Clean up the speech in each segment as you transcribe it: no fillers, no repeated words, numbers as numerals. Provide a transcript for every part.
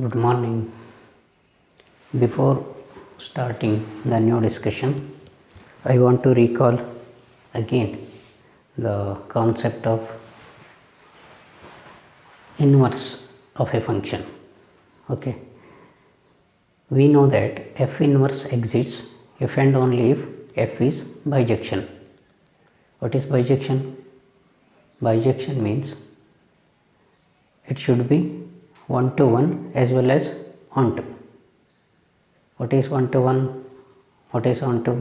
Good morning. Before starting the new discussion, I want to recall again the concept of inverse of a function. Okay, we know that f inverse exists if and only if f is bijection. What is bijection? Bijection means it should be 1 to 1 as well as onto. What is 1 to 1? What is onto?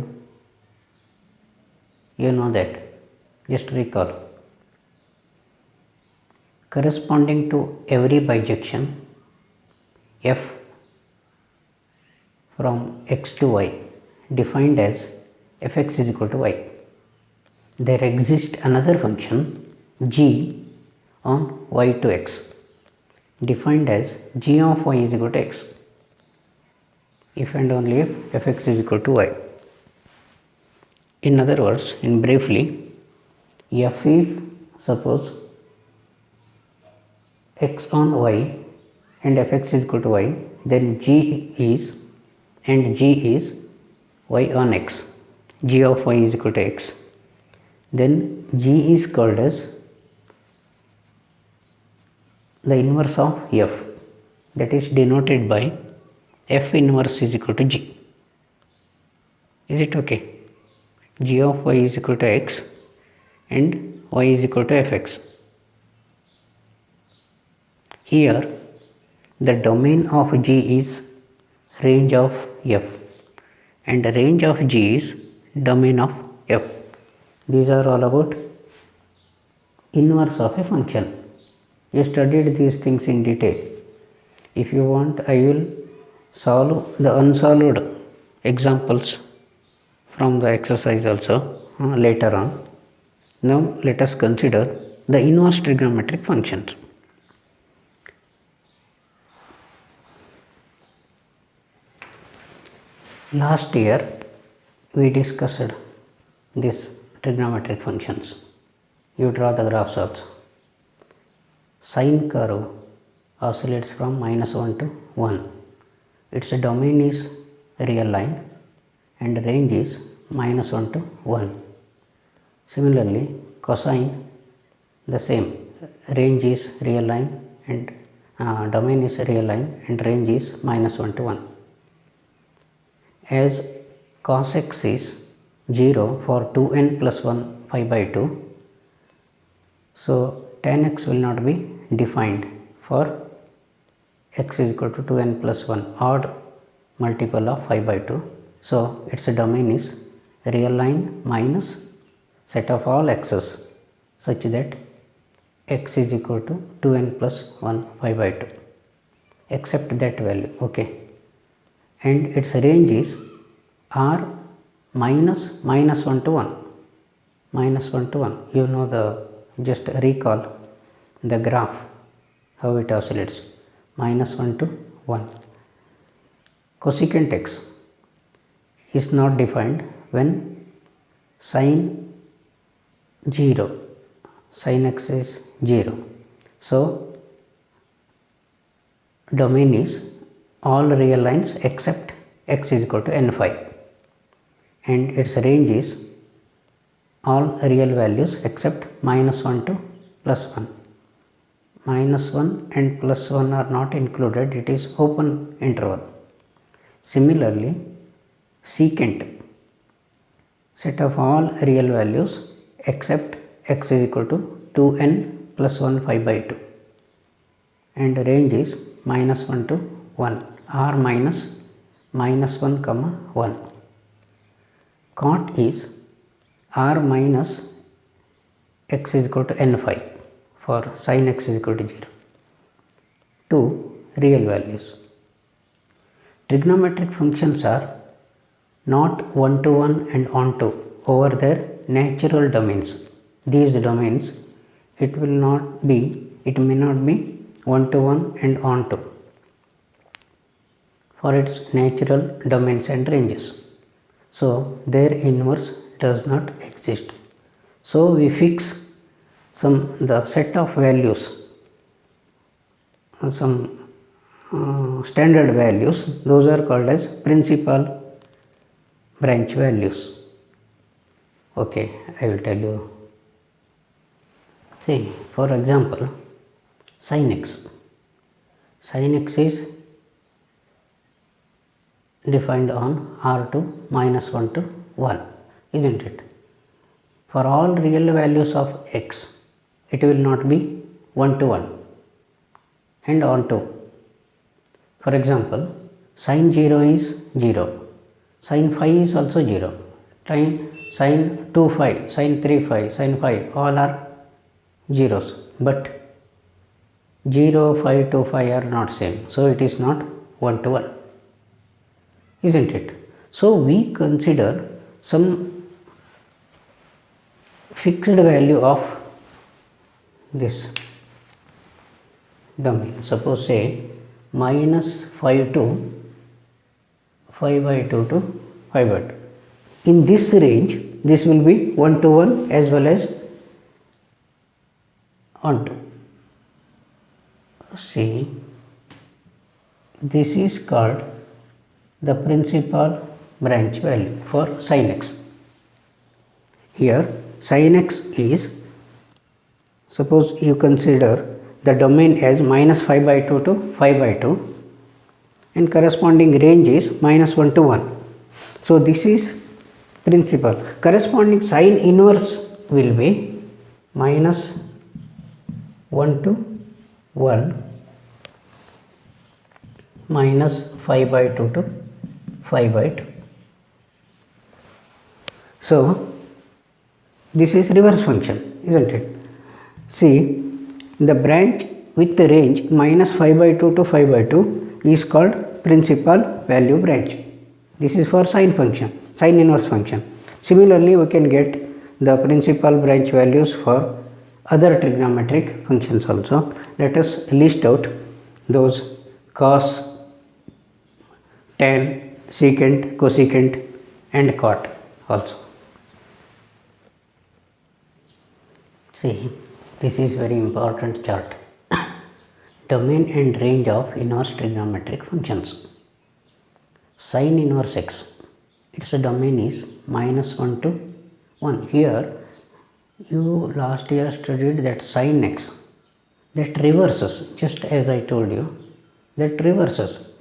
You know that. Just recall. Corresponding to every bijection f from x to y defined as fx is equal to y. There exists another function g on y to x defined as g of y is equal to x if and only if fx is equal to y. In other words, in briefly, f if suppose x on y and fx is equal to y, then g is y on x, g of y is equal to x. Then g is called as the inverse of f, that is denoted by f inverse is equal to g. Is it okay? G of y is equal to x and y is equal to fx. Here the domain of g is range of f and the range of g is domain of f. These are all about inverse of a function. You studied these things in detail. If you want, I will solve the unsolved examples from the exercise also later on. Now let us consider the inverse trigonometric functions. Last year we discussed these trigonometric functions. You draw the graphs also. Sine curve oscillates from -1 to 1. Its domain is real line and range is -1 to 1. Similarly, cosine the same, range is real line and domain is real line and range is -1 to 1. As cos x is 0 for 2n plus 1 pi by 2, so tan x will not be defined for x is equal to 2n plus 1, odd multiple of 5 by 2. So its domain is real line minus set of all x's such that x is equal to 2n plus 1 5 by 2 except that value. Okay, and its range is r minus -1 to 1, -1 to 1. You know the, just recall the graph how it oscillates, -1 to 1. Cosecant x is not defined when sine 0, sine x is 0. So domain is all real lines except x is equal to n5 and its range is all real values except -1 to +1. -1 and +1 are not included, it is open interval. Similarly, secant set of all real values except x is equal to 2n plus 1 5 by 2 and range is -1 to 1, r minus -1 comma 1. Cot is r minus x is equal to n5 for sin x is equal to 0. Two real values. Trigonometric functions are not one to one and onto over their natural domains. These domains it may not be 1 to 1 and onto for its natural domains and ranges. So their inverse does not exist. So we fix the set of values, some standard values, those are called as principal branch values. Okay, I will tell you. See, for example, sin x. Sin x is defined on R2 minus 1 to 1, isn't it? For all real values of x, it will not be 1 to 1 and on 2. For example, sin 0 is 0, sin phi is also 0, sin 2 phi, sin 3 phi, sin phi, all are zeros, but 0, phi, 2 phi are not same, so it is not 1 to 1, isn't it? So we consider some fixed value of this domain. Suppose say minus 5 to 5 by 2 to 5 by 2. In this range, this will be 1 to 1 as well as on 2. See, this is called the principal branch value for sin x. Here sin x is, suppose you consider the domain as minus 5 by 2 to 5 by 2 and corresponding range is minus 1 to 1. So this is principal. Corresponding sin inverse will be minus 1 to 1 minus 5 by 2 to 5 by 2. So this is reverse function, isn't it? See, the branch with the range minus 5 by 2 to 5 by 2 is called principal value branch. This is for sine function, sine inverse function. Similarly, we can get the principal branch values for other trigonometric functions also. Let us list out those cos, tan, secant, cosecant and cot also. See, this is very important chart. Domain and range of inverse trigonometric functions. Sin inverse x, its domain is minus 1 to 1. Here you last year studied that sin x, that reverses, just as I told you, that reverses.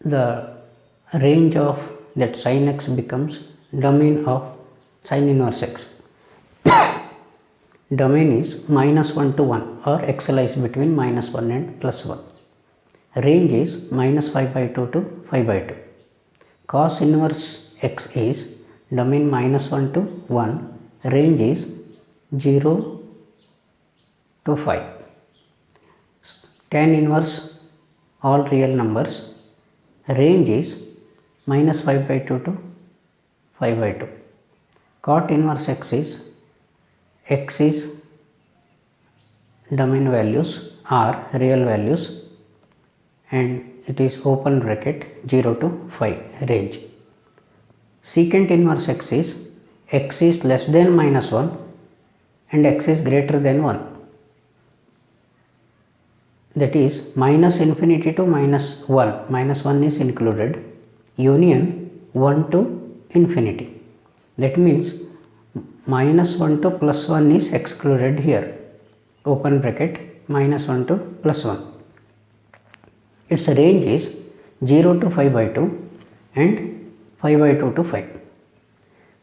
The range of that sin x becomes domain of sin inverse x. Domain is minus 1 to 1 or x lies between minus 1 and plus 1. Range is minus 5 by 2 to 5 by 2. Cos inverse x is domain minus 1 to 1, range is 0 to 5. Tan inverse all real numbers, range is minus 5 by 2 to 5 by 2. Cot inverse x is domain values are real values and it is open bracket 0 to 5 range. Secant inverse x is less than minus 1 and x is greater than 1. That is minus infinity to minus 1, minus 1 is included, union 1 to infinity. That means minus 1 to plus 1 is excluded here, open bracket minus 1 to plus 1. Its range is 0 to 5 by 2 and 5 by 2 to 5.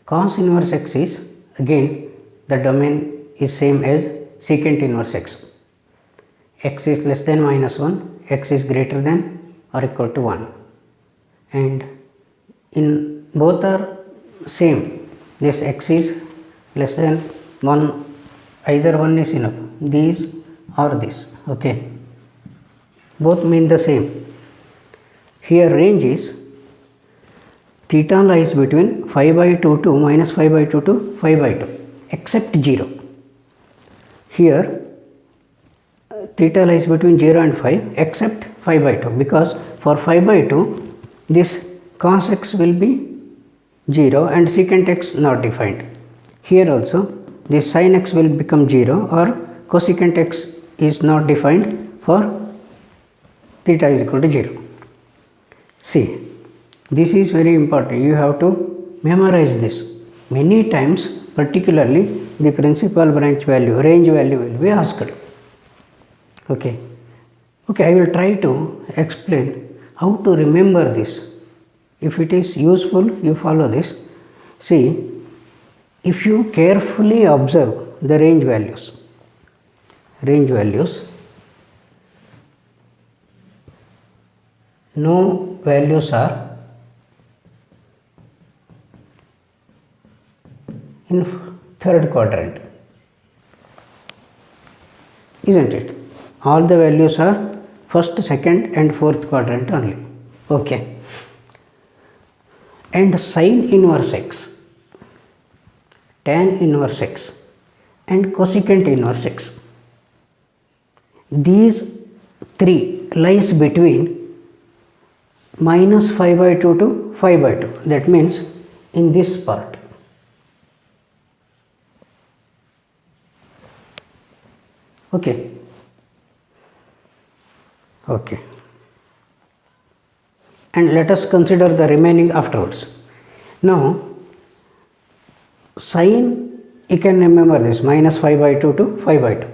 Cos inverse x is again the domain is same as secant inverse x. X is less than minus 1, x is greater than or equal to 1 and in both are same. This x is less than 1, either one is enough, these or this, okay, both mean the same. Here range is theta lies between 5 by 2 to minus 5 by 2 to 5 by 2 except 0. Here theta lies between 0 and 5 except 5 by 2, because for 5 by 2 this cos x will be 0 and secant x not defined. Here also this sin x will become 0 or cosecant x is not defined for theta is equal to 0. See, this is very important. You have to memorize this many times, particularly the principal branch value, range value will be asked. Okay. I will try to explain how to remember this. If it is useful, you follow this. See, if you carefully observe the range values, no values are in third quadrant, isn't it? All the values are first, second and fourth quadrant only. Okay. And sine inverse x, tan inverse x and cosecant inverse x, these three lies between minus 5 by 2 to 5 by 2. That means in this part. Okay. And let us consider the remaining afterwards. Now, sine, you can remember this, minus 5 by 2 to 5 by 2,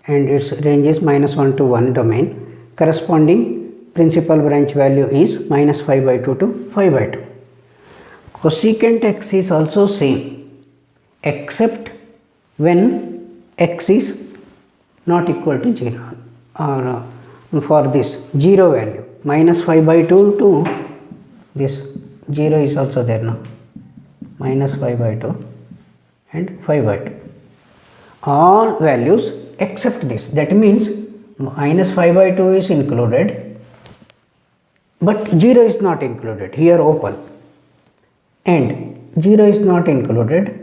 and its range is minus 1 to 1 domain. Corresponding principal branch value is minus 5 by 2 to 5 by 2. Cosecant x is also same, except when x is not equal to 0, or for this 0 value, minus 5 by 2 to this 0 is also there now, minus 5 by 2 and 5 by 2. All values except this, that means minus 5 by 2 is included, but 0 is not included, here open, and 0 is not included,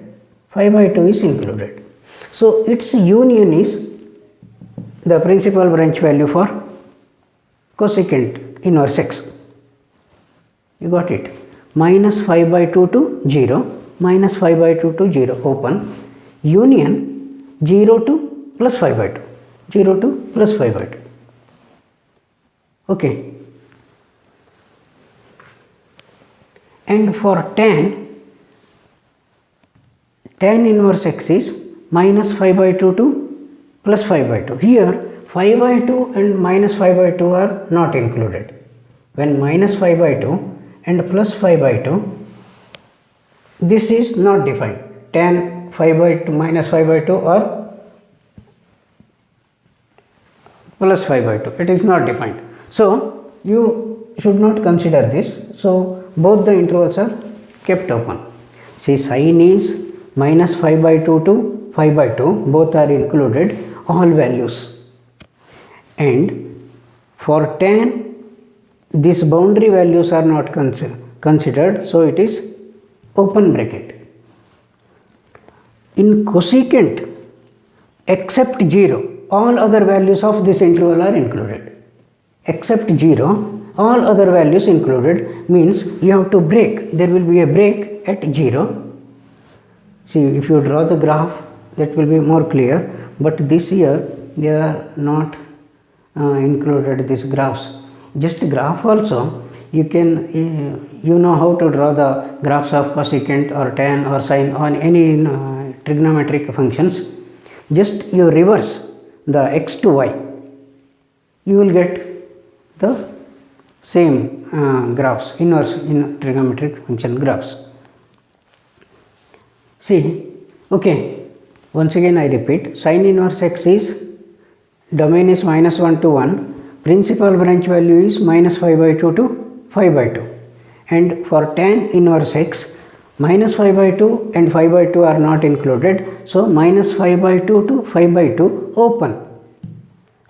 5 by 2 is included. So its union is the principal branch value for cosecant inverse x. You got it? Minus 5 by 2 to 0, minus 5 by 2 to 0 open, union 0 to plus 5 by 2, 0 to plus 5 by 2. Okay. And for tan inverse x is minus 5 by 2 to plus 5 by 2. Here 5 by 2 and minus 5 by 2 are not included. When minus 5 by 2 and plus 5 by 2, this is not defined. Tan 5 by 2 minus 5 by 2 or plus 5 by 2. It is not defined. So you should not consider this. So both the intervals are kept open. See, sine is minus 5 by 2 to 5 by 2. Both are included, all values. And for tan, these boundary values are not considered, so it is open bracket. In cosecant, except 0, all other values of this interval are included. Except 0, all other values included, means you have to break. There will be a break at 0. See, if you draw the graph, that will be more clear. But this year, they are not included these graphs. Just graph also, you can, you know how to draw the graphs of cosecant or tan or sine on any trigonometric functions. Just you reverse the x to y, you will get the same graphs, inverse in trigonometric function graphs. See, okay, once again I repeat, sine inverse x is, domain is minus 1 to 1, principal branch value is minus 5 by 2 to 5 by 2. And for tan inverse x, minus 5 by 2 and 5 by 2 are not included. So minus 5 by 2 to 5 by 2 open.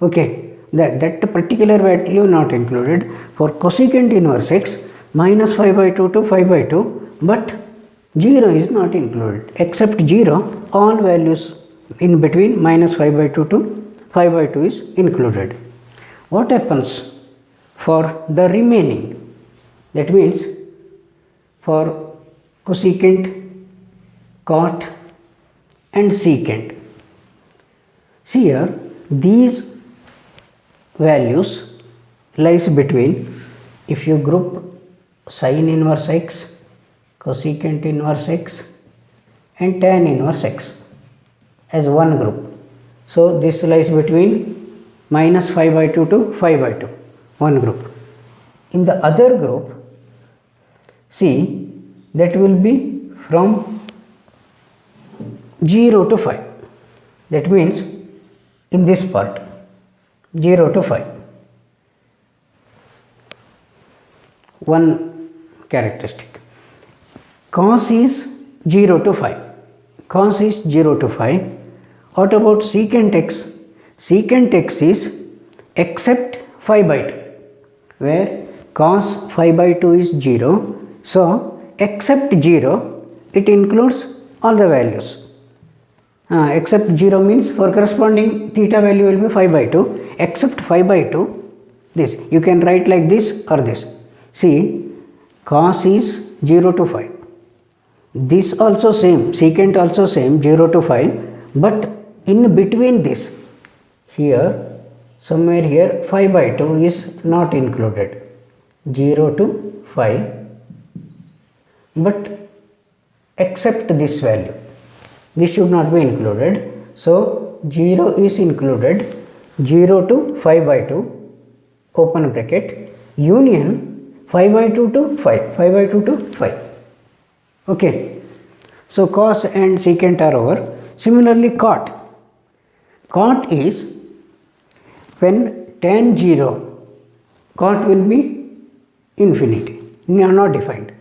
Okay, that particular value not included. For cosecant inverse x, minus 5 by 2 to 5 by 2, but 0 is not included. Except 0, all values in between minus 5 by 2 to 5 by 2 is included. What happens for the remaining? That means for cosecant, cot and secant. See here, these values lies between, if you group sine inverse x, cosecant inverse x and tan inverse x as one group. So this lies between minus 5 by 2 to 5 by 2, one group. In the other group, see, that will be from 0 to 5. That means in this part 0 to 5. One characteristic. Cos is 0 to 5. Cos is 0 to 5. What about secant x? Secant x is except 5 by 2, where cos 5 by 2 is 0. So, except 0, it includes all the values. Except 0 means for corresponding theta value will be 5 by 2, except 5 by 2, this. You can write like this or this. See, cos is 0 to 5. This also same, secant also same, 0 to 5, but in between this, here, somewhere here, 5 by 2 is not included, 0 to 5, but except this value. This should not be included. So, 0 is included, 0 to 5 by 2, open bracket, union 5 by 2 to 5, 5 by 2 to 5. Okay. So, cos and secant are over. Similarly, cot. Cot is when tan 0, cot will be infinity, not defined.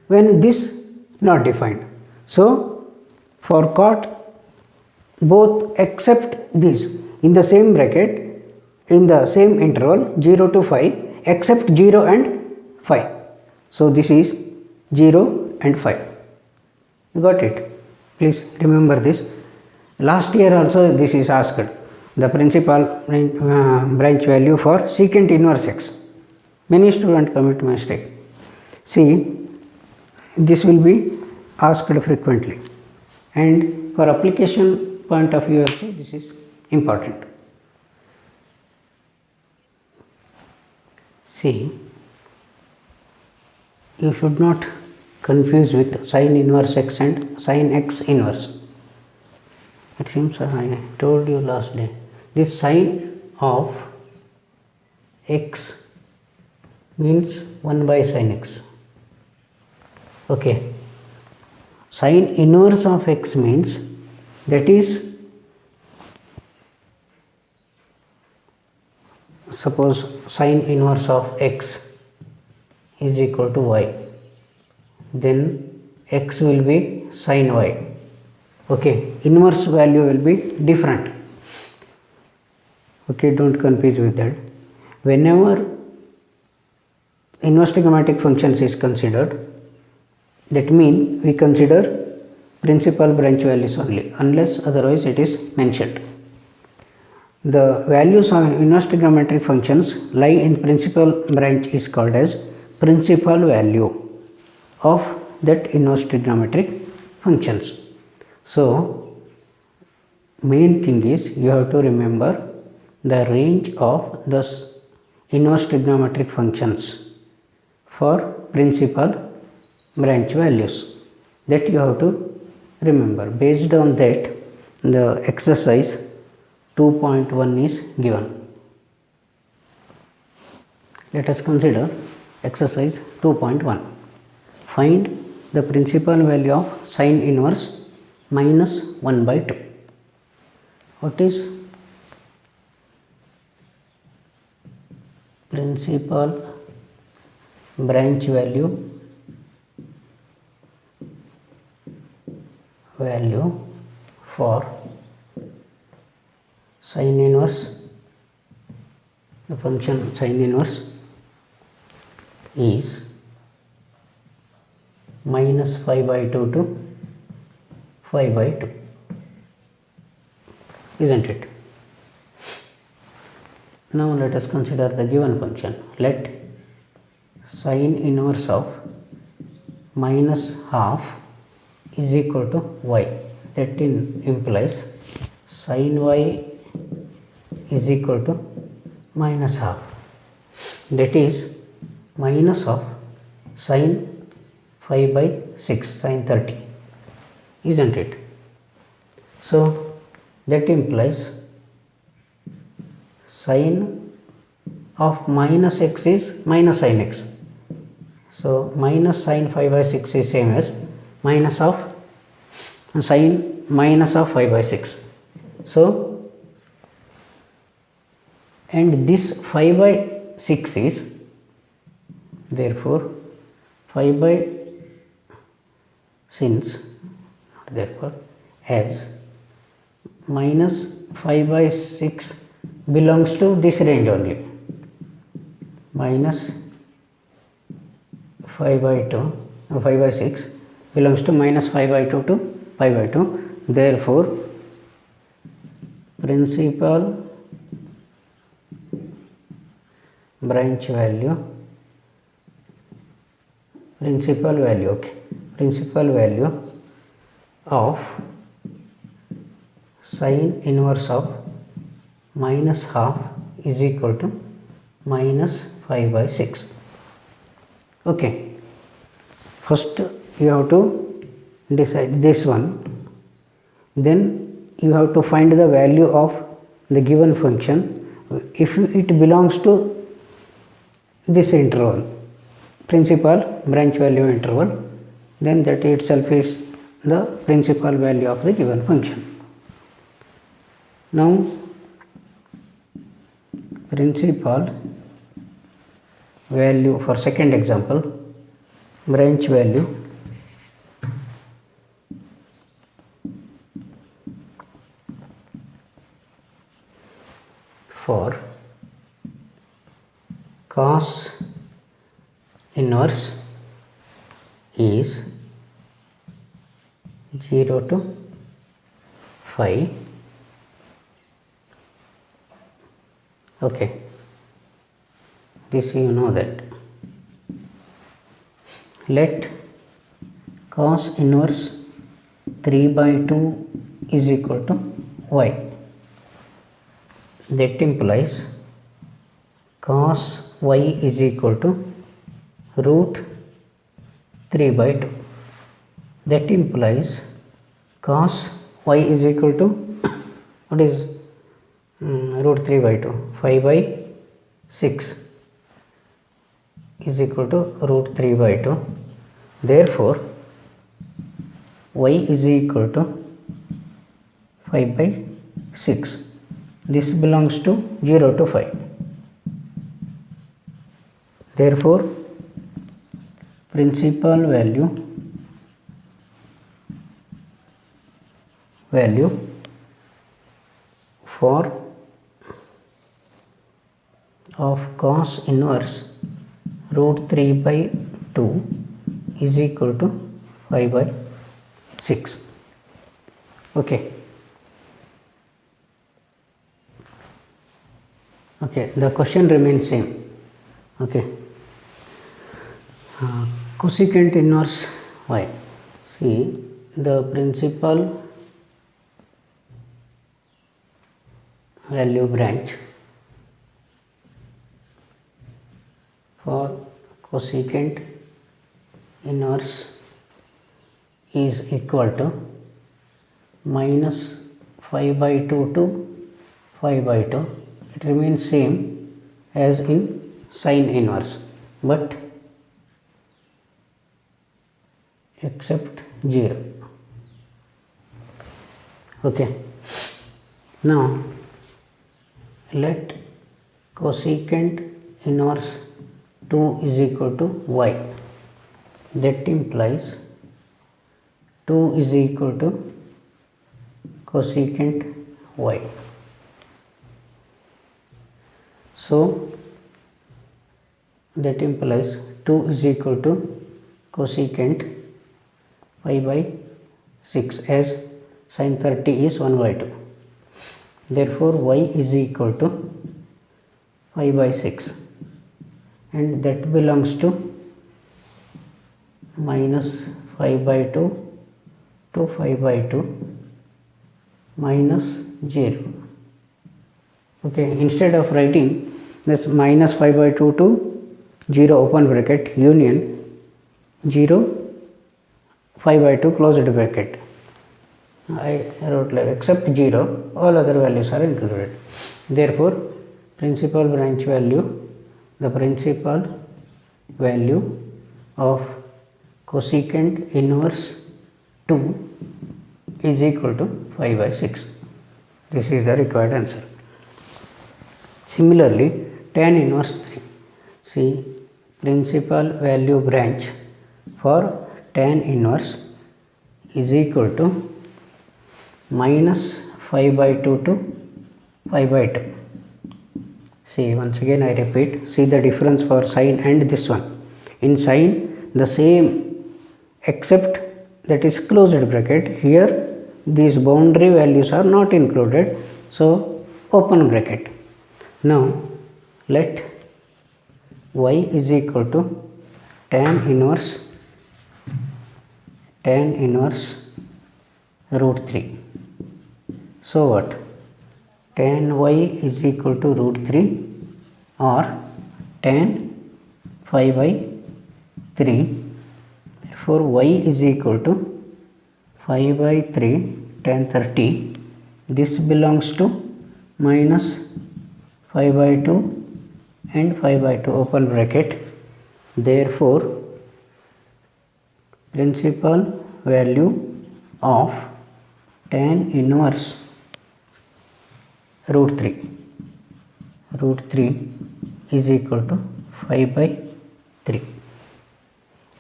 When this not defined. So, for cot, both except this in the same bracket, in the same interval 0 to 5, except 0 and 5. So, this is 0 and 5. You got it? Please remember this. Last year also this is asked, the principal branch value for secant inverse x. Many students commit mistake. See, this will be asked frequently, and for application point of view also this is important. See, you should not confuse with sin inverse x and sin x inverse. It seems I told you last day, this sin of x means 1 by sin x. Okay. Sin inverse of x means, that is, suppose sin inverse of x is equal to y, then x will be sin y. Okay, inverse value will be different. Okay, don't confuse with that. Whenever inverse trigonometric functions is considered, that means we consider principal branch values only, unless otherwise it is mentioned. The values of inverse trigonometric functions lie in principal branch is called as principal value of that inverse trigonometric functions. So, main thing is you have to remember the range of the inverse trigonometric functions for principal branch values, that you have to remember. Based on that, the exercise 2.1 is given. Let us consider exercise 2.1. Find the principal value of sin inverse minus 1 by 2. What is principal branch value for sin inverse, the function sin inverse is minus 5 by 2 to 5 by 2, isn't it? Now let us consider the given function. Let sin inverse of minus half is equal to y. That implies sin y is equal to minus half. that is minus of sine 5 by 6 sine 30, isn't it? So that implies sine of minus x is minus sine x. So minus sine 5 by 6 is same as minus of sine minus of 5 by 6. So and this 5 by 6 is therefore 5 by since therefore as minus 5 by 6 belongs to this range only, minus 5 by 2 5 by 6 belongs to minus 5 by 2 to 5 by 2. Therefore principal branch value okay, principal value of sine inverse of minus half is equal to minus 5 by 6. Okay, first you have to decide this one, then you have to find the value of the given function if it belongs to this interval, principal branch value interval, then that itself is the principal value of the given function. Now principal value for second example, branch value for cos inverse is 0 to 5. Okay, this you know that. Let cos inverse 3 by 2 is equal to y. That implies cos y is equal to root 3 by 2. That implies cos y is equal to what is root 3 by 2, 5 by 6 is equal to root 3 by 2. Therefore y is equal to 5 by 6. This belongs to 0 to 5. Therefore principal value for of cos inverse root 3 by 2 is equal to 5 by 6. Okay. Okay, the question remains same. Okay. Cosecant inverse y. See, the principal value branch for cosecant inverse is equal to minus 5 by 2 to 5 by 2. It remains same as in sine inverse, but except 0. Okay. Now let cosecant inverse 2 is equal to y. That implies 2 is equal to cosecant y. So that implies 2 is equal to cosecant 5 by 6 as sin 30 is 1 by 2. Therefore y is equal to 5 by 6 and that belongs to minus 5 by 2 to 5 by 2 minus 0. Okay, instead of writing this minus 5 by 2 to 0 open bracket union 0 5 by 2 closed bracket. I wrote like except 0 all other values are included. Therefore principal branch value, the principal value of cosecant inverse 2 is equal to 5 by 6. This is the required answer. Similarly, tan inverse 3. See, principal value branch for tan inverse is equal to minus 5 by 2 to 5 by 2. See, once again I repeat, see the difference for sine and this one. In sine, the same except that is closed bracket. Here, these boundary values are not included, so open bracket. Now, let y is equal to tan inverse root 3. So what? Tan y is equal to root 3 or tan 5 by 3. Therefore, y is equal to 5 by 3 tan 30. This belongs to minus 5 by 2 and 5 by 2 open bracket. Therefore, principal value of tan inverse root 3 is equal to 5 by 3.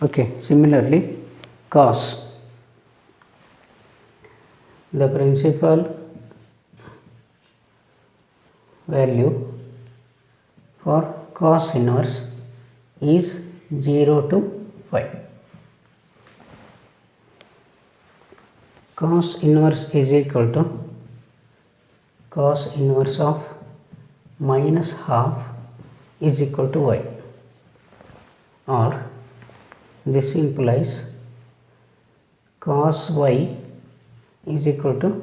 Okay, similarly cos, the principal value for cos inverse is 0 to 5. Cos inverse is equal to cos inverse of minus half is equal to y, or this implies cos y is equal to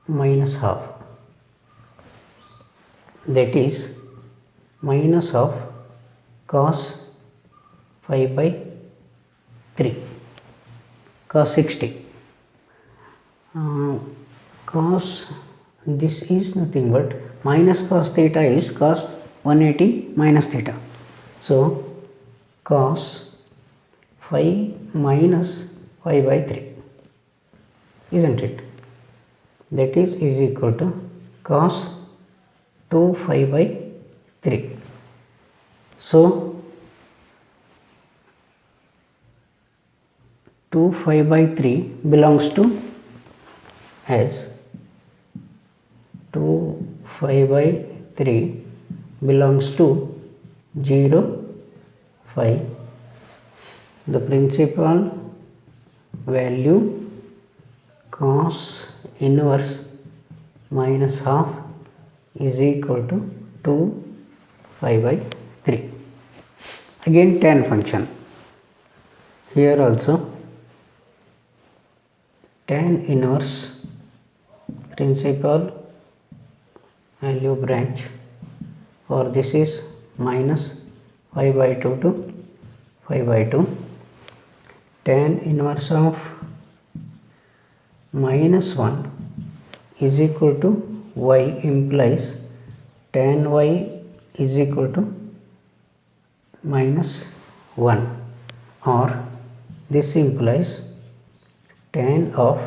minus half, that is minus of cos 5 by 3, cos 60. Cos, this is nothing but minus cos theta is cos 180 minus theta. So cos 5 minus 5 by 3, isn't it? That is equal to cos 2 5 by 3. So 2 5 by 3 belongs to as 2 5 by 3 belongs to 0 5. The principal value cos inverse minus half is equal to 2 5 by 3. Again tan function. Here also tan inverse principal value branch for this is minus 5 by 2 to 5 by 2. Tan inverse of minus 1 is equal to y implies tan y is equal to minus 1, or this implies tan of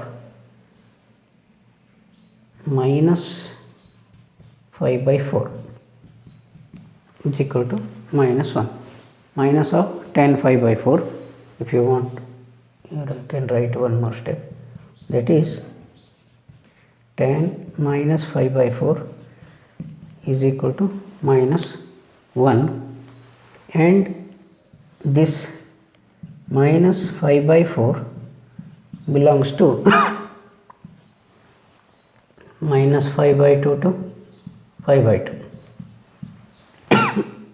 minus 5 by 4 is equal to minus 1. Minus of tan 5 by 4, if you want you can write one more step, that is tan minus 5 by 4 is equal to minus 1, and this minus 5 by 4 belongs to minus 5 by 2 to 5 by 2.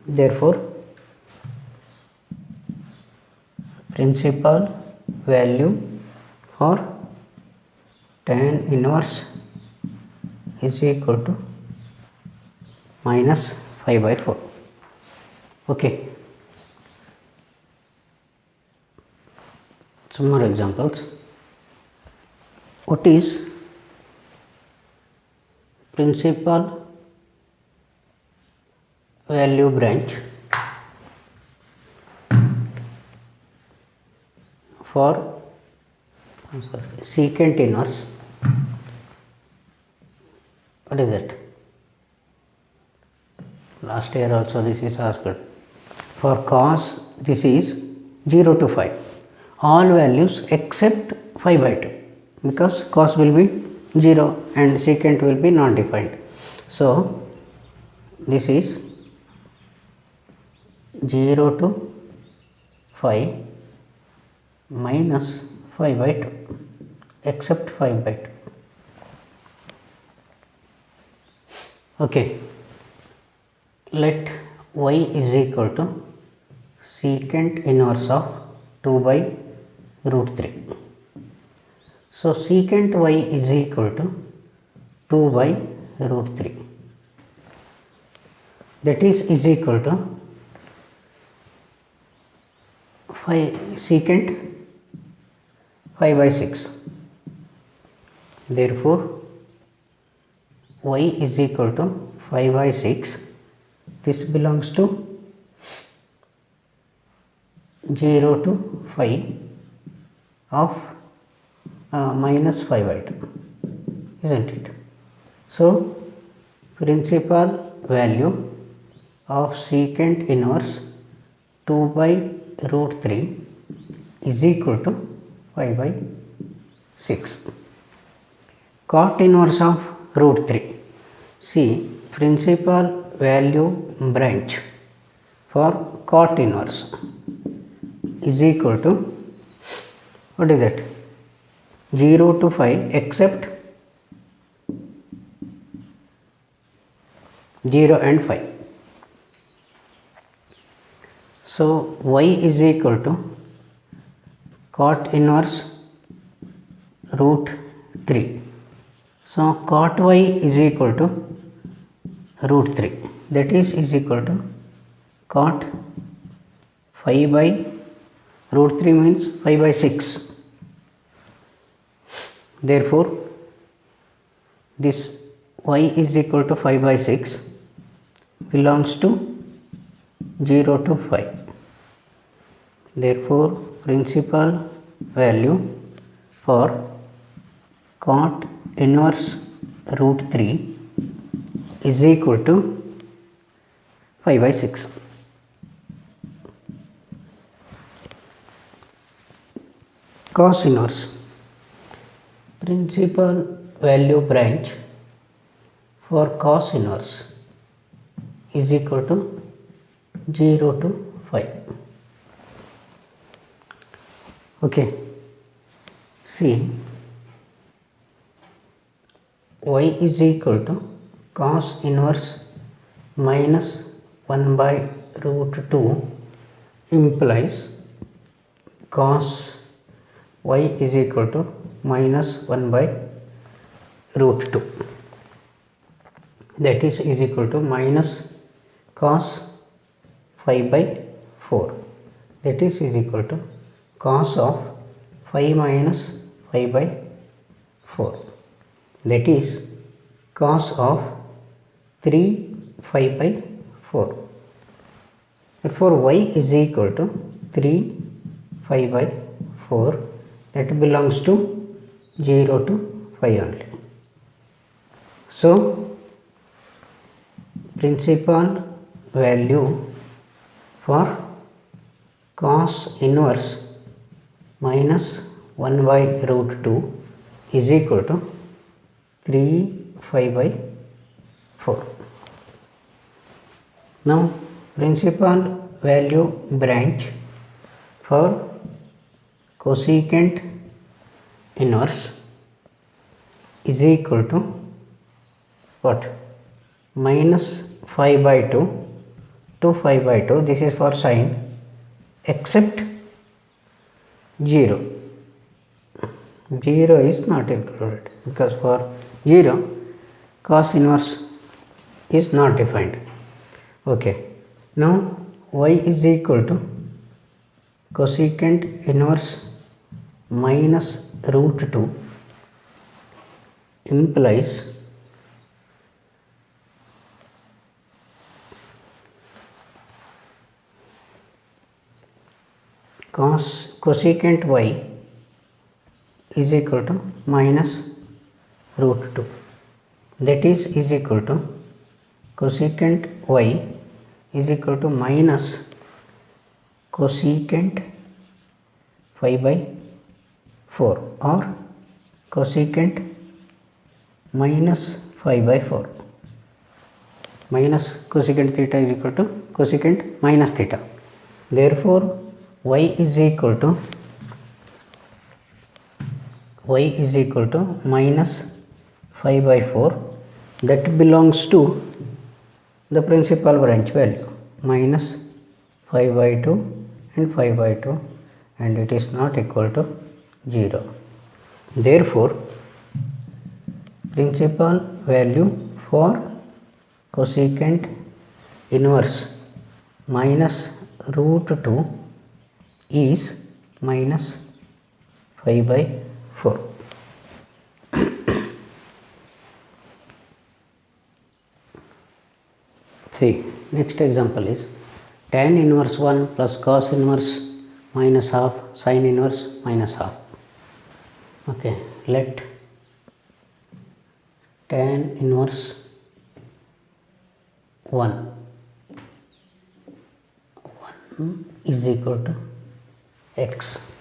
Therefore, principal value for tan inverse is equal to minus 5 by 4. Okay. Some more examples. What is principal value branch for secant inverse? What is it? Last year also this is asked. For cos, this is 0 to 5. All values except 5 by 2, because cos will be 0 and secant will be not defined. So this is 0 to 5 minus 5 by 2 except 5 by 2. Okay. Let y is equal to secant inverse of 2 by root 3. So secant y is equal to 2 by root 3. That is equal to 5 secant 5 by 6. Therefore y is equal to 5 by 6. This belongs to 0 to 5 of minus 5 by 2, isn't it? So principal value of secant inverse 2 by root 3 is equal to 5 by 6. Cot inverse of root 3. See, principal value branch for cot inverse is equal to, what is that, 0 to 5 except 0 and 5. So y is equal to cot inverse root 3. So cot y is equal to root 3, that is equal to cot 5 by root 3 means 5 by 6. Therefore this y is equal to 5 by 6 belongs to 0 to 5. Therefore principal value for cot inverse root 3 is equal to 5 by 6. Cos inverse. Principal value branch for cos inverse is equal to 0 to 5. Okay. See, y is equal to cos inverse minus 1 by root 2 implies cos y is equal to minus 1 by root 2, that is equal to minus cos 5 by 4, that is equal to cos of 5 minus 5 by 4, that is cos of 3 5 by 4. Therefore y is equal to 3 5 by 4, that belongs to 0 to 5 only. So principal value for cos inverse minus 1 by root 2 is equal to 3 5 by 4. Now principal value branch for cosecant inverse is equal to what? Minus 5 by 2 to 5 by 2. This is for sine, except 0. 0 is not included, because for 0 cos inverse is not defined. Okay, now y is equal to cosecant inverse minus root 2 implies cosecant y is equal to minus root 2, that is equal to cosecant y is equal to minus cosecant 5 by 4 or cosecant minus 5 by 4, minus cosecant theta is equal to cosecant minus theta. Therefore y is equal to minus 5 by 4, that belongs to the principal branch value, minus 5 by 2 and 5 by 2, and it is not equal to 0. Therefore principal value for cosecant inverse minus root 2 is minus 5 by 4. See, next example is tan inverse 1 plus cos inverse minus half sin inverse minus half. Okay, let tan inverse 1 is equal to x,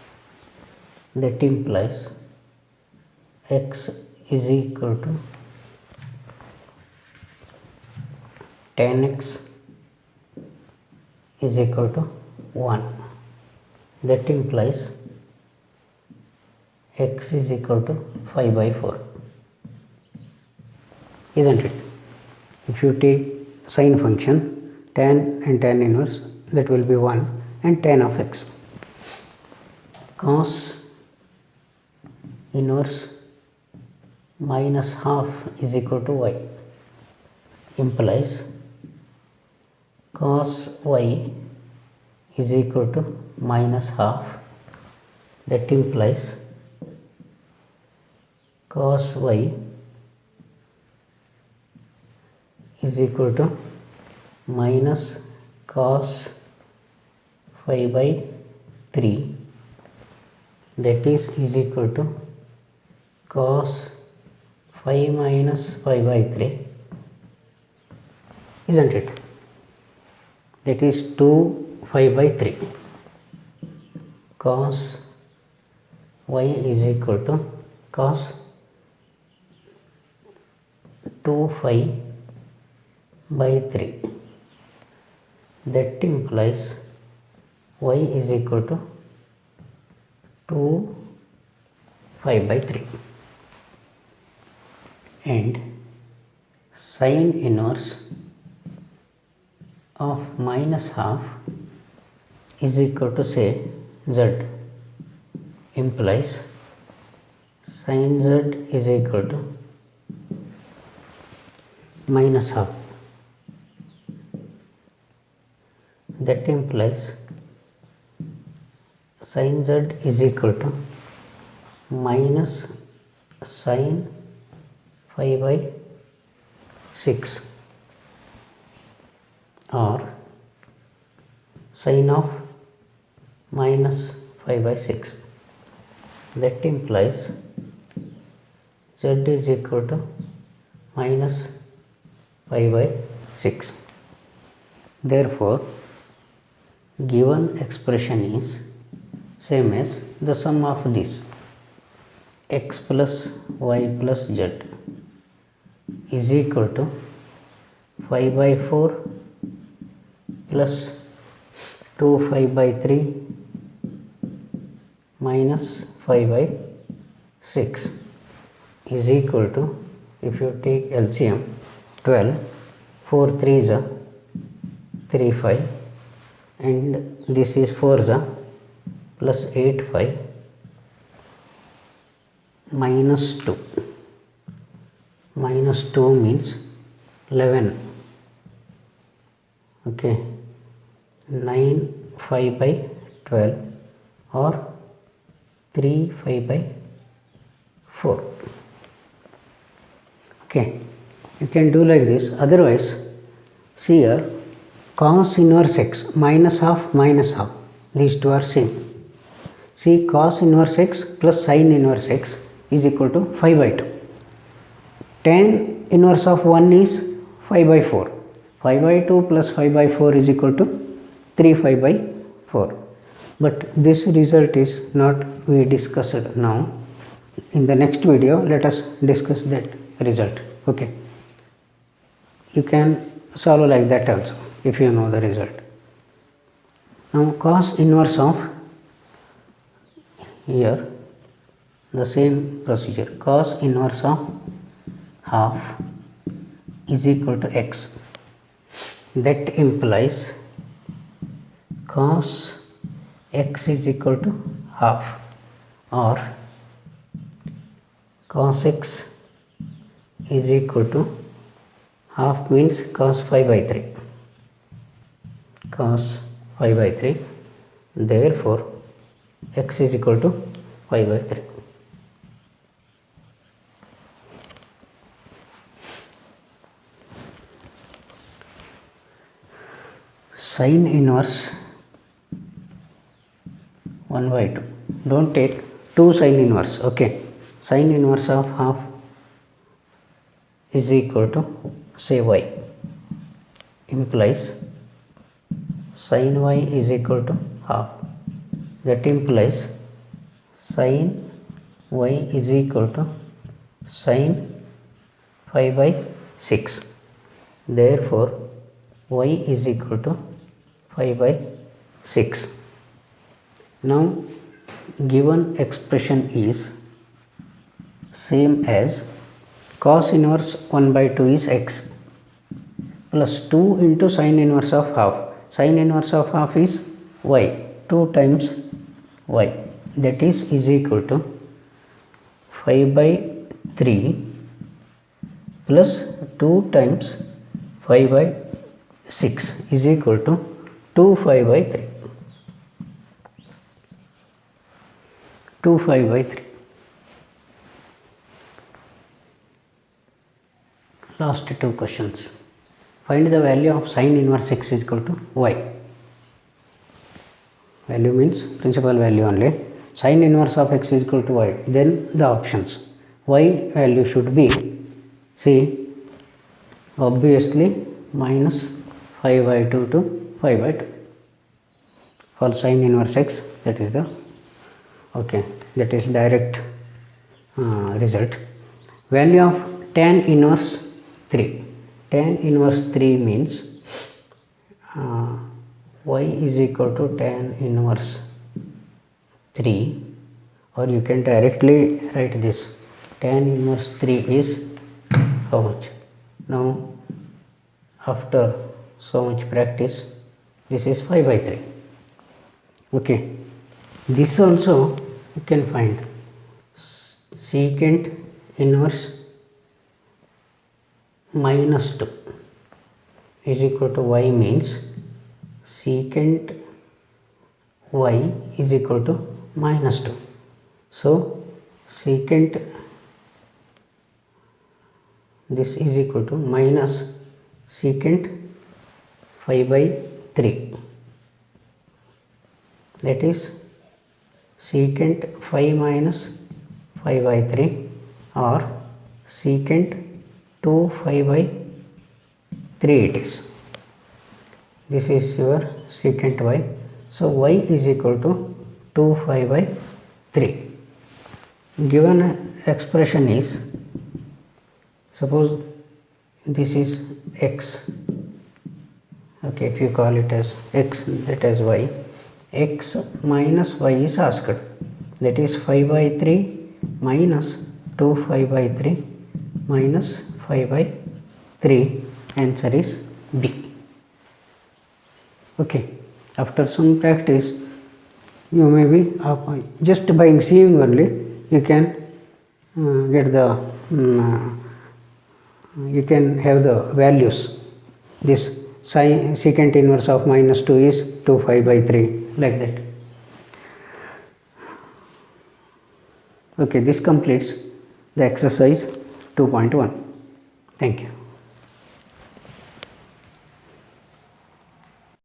that implies x is equal to tan x is equal to 1, that implies x is equal to 5 by 4, isn't it? If you take sine function tan and tan inverse, that will be 1 and tan of x. Cos inverse minus half is equal to y, implies cos y is equal to minus half, that implies cos y is equal to minus cos 5 by 3, that is equal to cos 5 minus 5 by 3, isn't it? That is 2 5 by 3. Cos y is equal to cos 2 5 by 3, that implies y is equal to 2 5 by 3, and sin inverse of minus half is equal to, say, z, implies sin z is equal to minus half, that implies sin z is equal to minus sin 5 by 6 or sin of minus 5 by 6, that implies z is equal to minus 5 by 6. Therefore given expression is same as the sum of this x plus y plus z is equal to 5 by 4 plus 2 5 by 3 minus 5 by 6 is equal to, if you take LCM, 12, 4 3s are 3 5, and this is 4s are plus 8 5 minus 2. Minus 2 means 11. okay, 9 5 by 12 or 3 5 by 4. Okay, you can do like this. Otherwise, see here, cos inverse x minus half, these two are same. See, cos inverse x plus sin inverse x is equal to 5 by 2. Tan inverse of 1 is 5 by 4. 5 by 2 plus 5 by 4 is equal to 3 5 by 4. But this result is not we discussed now. In the next video, let us discuss that result. Okay. You can solve like that also if you know the result. Now cos inverse of, here the same procedure, cos inverse of half is equal to x. That implies cos x is equal to half, or cos x is equal to half means cos 5 by 3. Cos 5 by 3. Therefore, x is equal to 5 by 3. Sin inverse 1 by 2. Don't take 2 sin inverse. Okay. Sin inverse of half is equal to, say, y. Implies sin y is equal to half. That implies sin y is equal to sin 5 by 6. Therefore, y is equal to 5 by 6. Now, given expression is same as cos inverse 1 by 2 is x plus 2 into sin inverse of half. Sin inverse of half is y, 2 times y, that is equal to 5 by 3 plus 2 times 5 by 6 is equal to 2 5 by 3. 2 5 by 3. Last two questions. Find the value of sin inverse x is equal to y. Value means principal value only. Sin inverse of x is equal to y. Then the options. Y value should be, see, obviously minus 5 by 2 to 5 by 2. For sin inverse x, that is the, okay, that is direct result. Value of tan inverse 3. Tan inverse 3 means y is equal to tan inverse 3, or you can directly write this. Tan inverse 3 is how much? Now, after so much practice, this is 5 by 3. Okay. This also you can find secant inverse minus 2 is equal to y means secant y is equal to minus 2. So, secant this is equal to minus secant 5 by 3. That is secant 5 minus 5 by 3, or secant 2 5 by 3 it is. This is your secant y. So, y is equal to 2 5 by 3. Given expression is, suppose this is x, okay, if you call it as x, that is y, x minus y is asked, that is 5 by 3 minus 2 5 by 3 minus 5 by 3, answer is B. Okay, after some practice, you may be just by seeing only you can get the you can have the values. This secant inverse of minus 2 is 2 pi by 3, like that. Okay, this completes the exercise 2.1. Thank you.